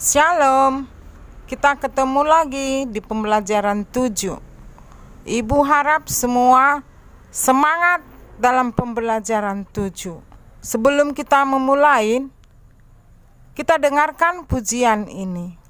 Shalom, kita ketemu lagi di pembelajaran 7. Ibu harap semua semangat dalam pembelajaran 7. Sebelum kita memulai, kita dengarkan pujian ini.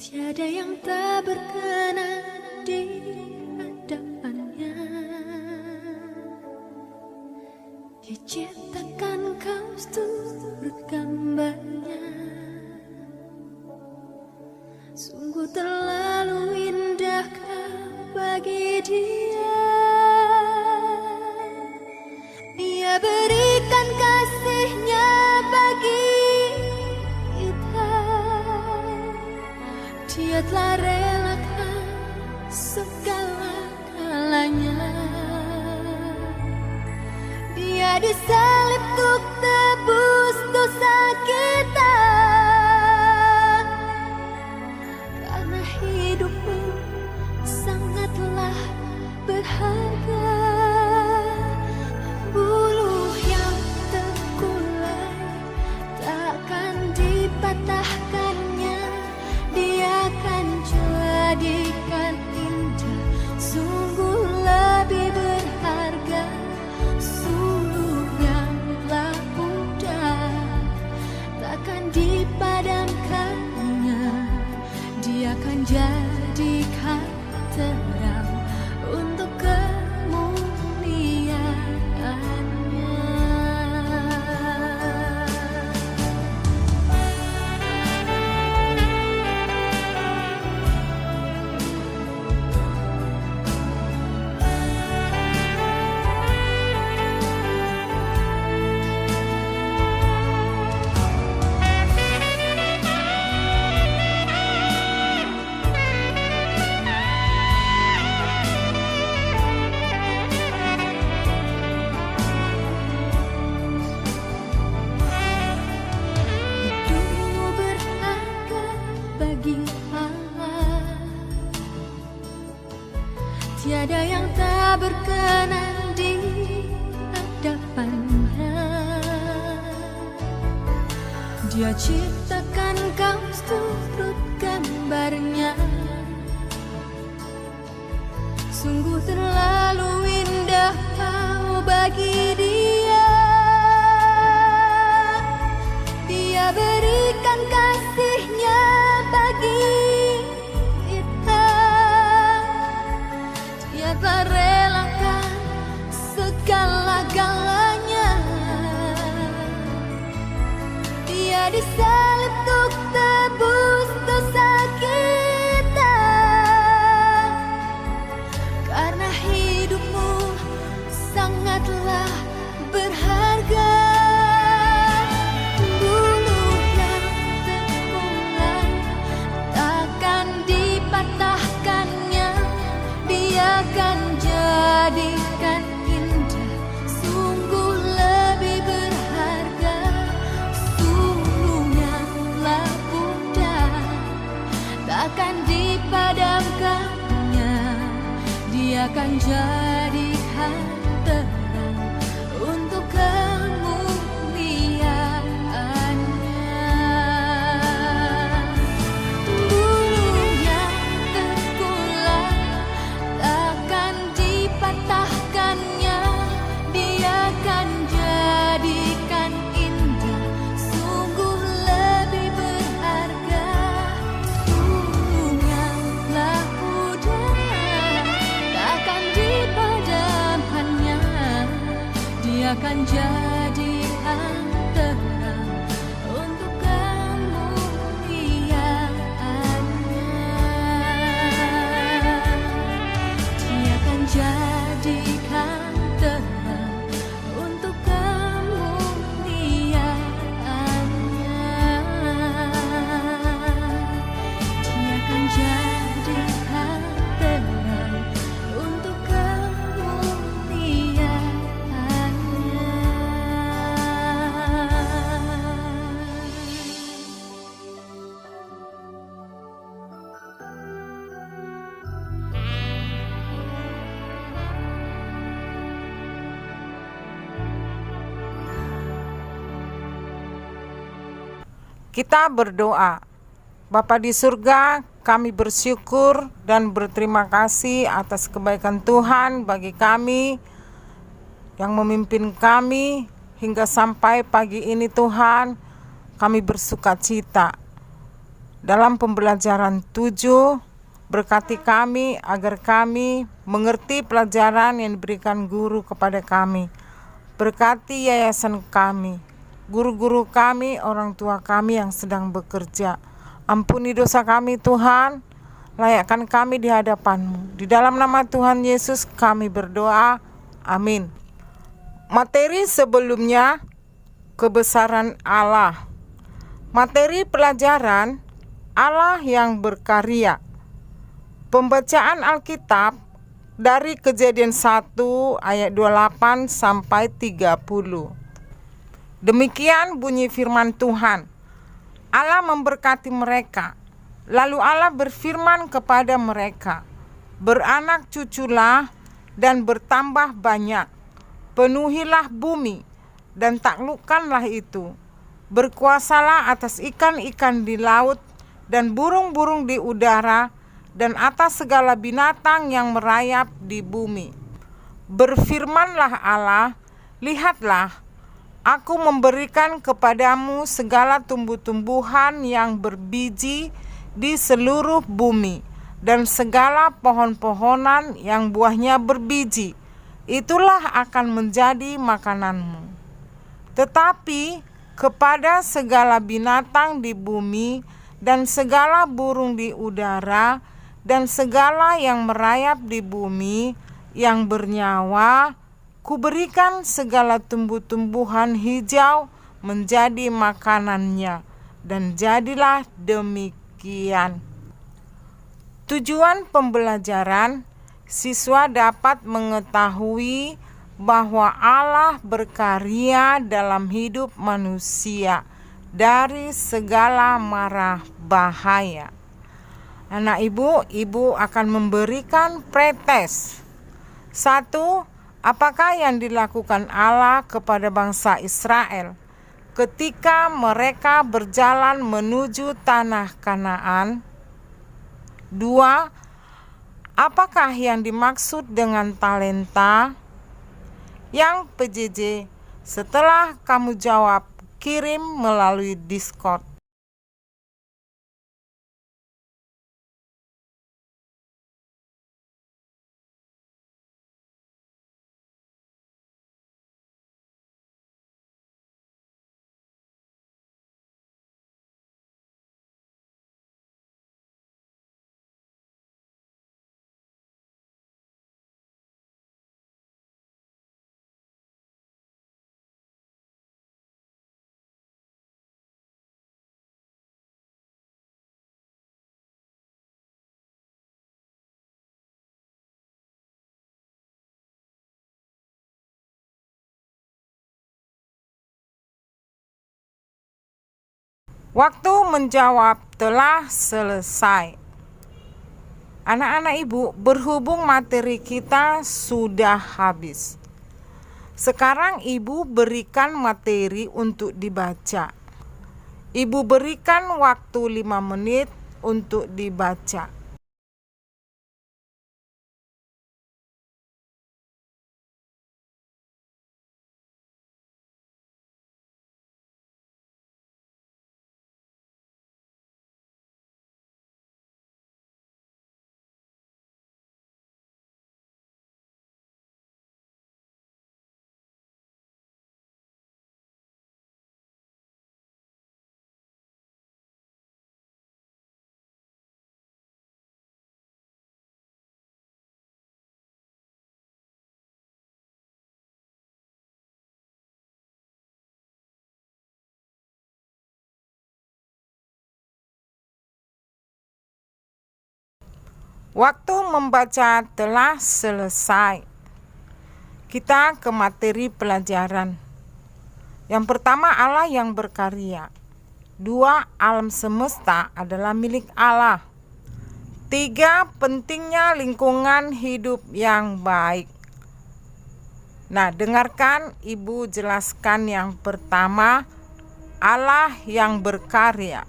Tiada yang tak berkenan di hadapannya. Dia ciptakan kau seturut gambarnya. Sungguh terlalu indah kau bagi dia. Dia berikan kasihnya bagi Dia telah relakan segala-galanya. Dia disalib untuk tebus dosa kita. Karena hidupmu sangatlah berharga. Buluh yang terkulai takkan dipatahkannya. Dia akan jadikan indah, sungguh lebih berharga. Suluh yang telah pudar takkan dipadamkannya. Dia akan jadikan terang untuk kemuliaannya. Tiada yang tak berkenan di hadapannya. Dia ciptakan kau seturut gambarnya. Sungguh terlalu indah kau bagi dia. Dia berikan kasihnya bagi telah relakan segala-galanya. Dia disalib untuk tebus dosa kita. Karena hidupmu sangatlah berharga. Buluh yang terkulai takkan dipatahkannya. Dia akan jadikan indah, sungguh lebih berharga. Suluh yang telah pudar takkan dipadamkannya. Dia akan jadikan terang untuk kemuliaannya. Buluh yang terkulai takkan dipatahkannya. Dia akan jadikan indah, sungguh lebih berharga. Suluh yang telah pudar takkan dipadamkannya. Dia akan jadikan terang untuk kemuliaannya. Dia akan jadikan terang Kita berdoa. Bapa di surga, kami bersyukur dan berterima kasih atas kebaikan Tuhan bagi kami yang memimpin kami hingga sampai pagi ini. Tuhan, kami bersukacita dalam pembelajaran 7. Berkati kami agar kami mengerti pelajaran yang diberikan guru kepada kami. Berkati yayasan kami, guru-guru kami, orang tua kami yang sedang bekerja. Ampuni dosa kami Tuhan, layakkan kami di hadapan-Mu. Di dalam nama Tuhan Yesus kami berdoa, amin. Materi sebelumnya, kebesaran Allah. Materi pelajaran, Allah yang berkarya. Pembacaan Alkitab dari Kejadian 1 ayat 28 sampai 30. Demikian bunyi firman Tuhan. Allah memberkati mereka. Lalu Allah berfirman kepada mereka, beranak cuculah dan bertambah banyak. Penuhilah bumi dan taklukkanlah itu. Berkuasalah atas ikan-ikan di laut dan burung-burung di udara dan atas segala binatang yang merayap di bumi. Berfirmanlah Allah, lihatlah, aku memberikan kepadamu segala tumbuh-tumbuhan yang berbiji di seluruh bumi, dan segala pohon-pohonan yang buahnya berbiji, itulah akan menjadi makananmu. Tetapi kepada segala binatang di bumi, dan segala burung di udara, dan segala yang merayap di bumi yang bernyawa, kuberikan segala tumbuh-tumbuhan hijau menjadi makanannya, dan jadilah demikian. Tujuan pembelajaran, siswa dapat mengetahui bahwa Allah berkarya dalam hidup manusia dari segala mara bahaya. Anak ibu akan memberikan pretest. 1. Apakah yang dilakukan Allah kepada bangsa Israel ketika mereka berjalan menuju tanah Kanaan? 2. Apakah yang dimaksud dengan talenta? Yang PJJ, setelah kamu jawab, kirim melalui Discord. Waktu menjawab telah selesai. Anak-anak ibu, berhubung materi kita sudah habis, sekarang ibu berikan materi untuk dibaca. Ibu berikan waktu 5 menit untuk dibaca. Waktu membaca telah selesai. Kita ke materi pelajaran. Yang pertama, Allah yang berkarya. 2. Alam semesta adalah milik Allah. 3. Pentingnya lingkungan hidup yang baik. Nah, dengarkan ibu jelaskan yang pertama, Allah yang berkarya.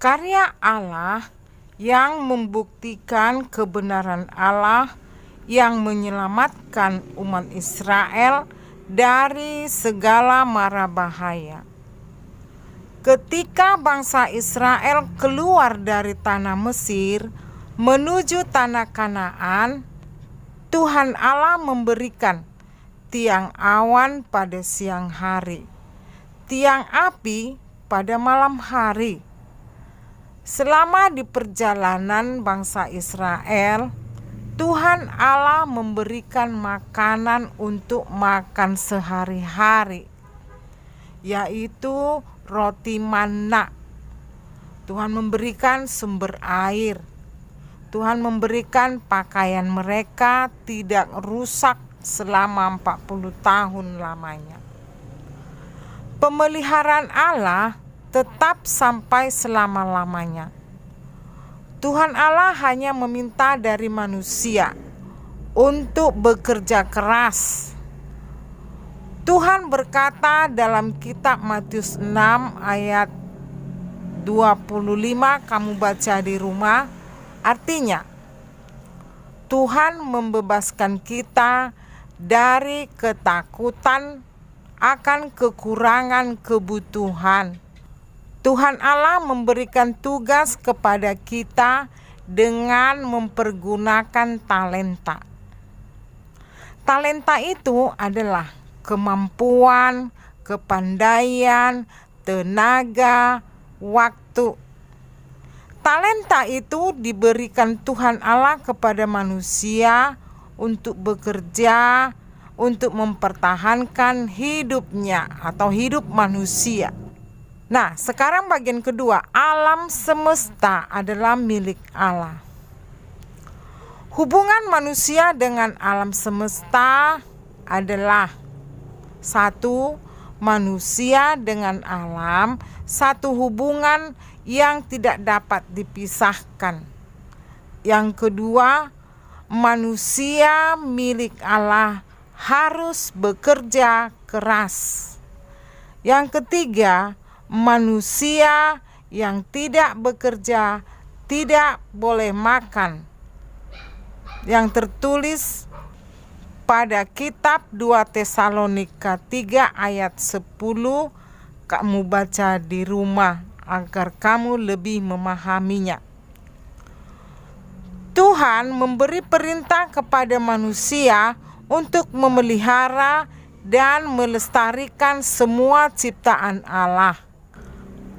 Karya Allah yang membuktikan kebenaran Allah yang menyelamatkan umat Israel dari segala mara bahaya. Ketika bangsa Israel keluar dari tanah Mesir menuju tanah Kanaan, Tuhan Allah memberikan tiang awan pada siang hari, tiang api pada malam hari. Selama di perjalanan bangsa Israel, Tuhan Allah memberikan makanan untuk makan sehari-hari, yaitu roti manna. Tuhan memberikan sumber air. Tuhan memberikan pakaian mereka tidak rusak selama 40 tahun lamanya. Pemeliharaan Allah tetap sampai selama-lamanya. Tuhan Allah hanya meminta dari manusia untuk bekerja keras. Tuhan berkata dalam kitab Matius 6 ayat 25, kamu baca di rumah, artinya Tuhan membebaskan kita dari ketakutan akan kekurangan kebutuhan. Tuhan Allah memberikan tugas kepada kita dengan mempergunakan talenta. Talenta itu adalah kemampuan, kepandaian, tenaga, waktu. Talenta itu diberikan Tuhan Allah kepada manusia untuk bekerja, untuk mempertahankan hidupnya atau hidup manusia. Nah, sekarang bagian kedua, alam semesta adalah milik Allah. Hubungan manusia dengan alam semesta adalah satu, manusia dengan alam, satu hubungan yang tidak dapat dipisahkan. Yang kedua, manusia milik Allah harus bekerja keras. Yang ketiga, manusia yang tidak bekerja tidak boleh makan. Yang tertulis pada kitab 2 Tesalonika 3 ayat 10, kamu baca di rumah agar kamu lebih memahaminya. Tuhan memberi perintah kepada manusia untuk memelihara dan melestarikan semua ciptaan Allah,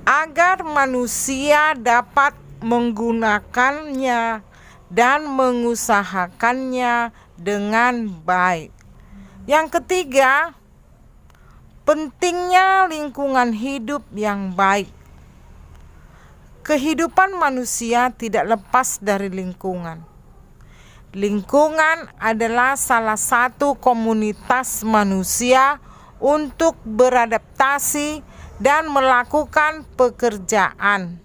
agar manusia dapat menggunakannya dan mengusahakannya dengan baik. Yang ketiga, pentingnya lingkungan hidup yang baik. Kehidupan manusia tidak lepas dari lingkungan. Lingkungan adalah salah satu komunitas manusia untuk beradaptasi dan melakukan pekerjaan.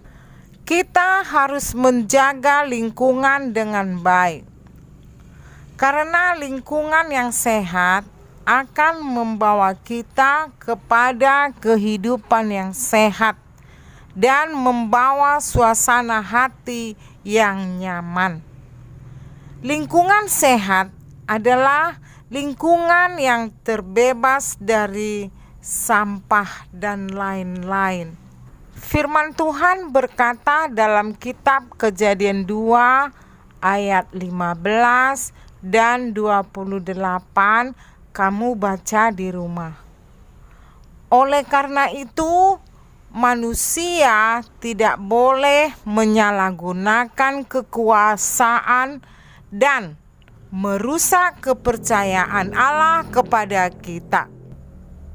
Kita harus menjaga lingkungan dengan baik, karena lingkungan yang sehat akan membawa kita kepada kehidupan yang sehat dan membawa suasana hati yang nyaman. Lingkungan sehat adalah lingkungan yang terbebas dari sampah dan lain-lain. Firman Tuhan berkata dalam kitab Kejadian 2 ayat 15 dan 28, kamu baca di rumah. Oleh karena itu, manusia tidak boleh menyalahgunakan kekuasaan dan merusak kepercayaan Allah kepada kita.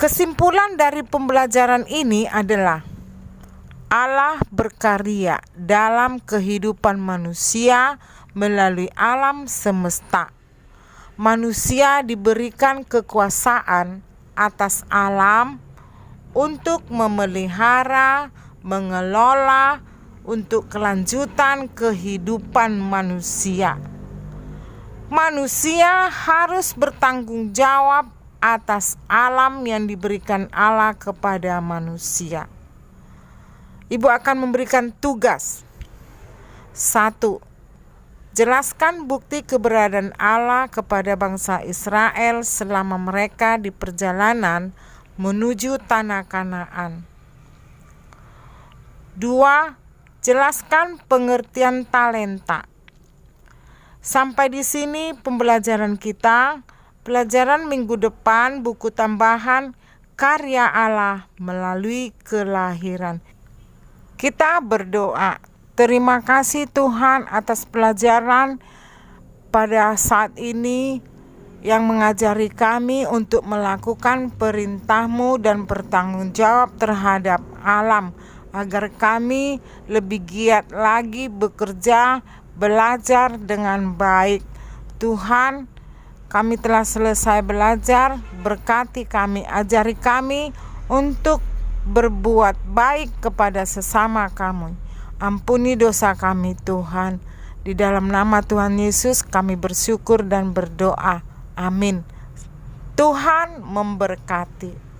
Kesimpulan dari pembelajaran ini adalah Allah berkarya dalam kehidupan manusia melalui alam semesta. Manusia diberikan kekuasaan atas alam untuk memelihara, mengelola untuk kelanjutan kehidupan manusia. Manusia harus bertanggung jawab atas alam yang diberikan Allah kepada manusia. Ibu akan memberikan tugas. 1. Jelaskan bukti keberadaan Allah kepada bangsa Israel selama mereka di perjalanan menuju tanah Kanaan. 2. Jelaskan pengertian talenta. Sampai di sini pembelajaran kita. Pelajaran minggu depan buku tambahan karya Allah melalui kelahiran. Kita berdoa. Terima kasih Tuhan atas pelajaran pada saat ini yang mengajari kami untuk melakukan perintah-Mu dan bertanggung jawab terhadap alam, agar kami lebih giat lagi bekerja, belajar dengan baik. Tuhan, kami telah selesai belajar, berkati kami, ajari kami untuk berbuat baik kepada sesama kami. Ampuni dosa kami Tuhan. Di dalam nama Tuhan Yesus kami bersyukur dan berdoa. Amin. Tuhan memberkati.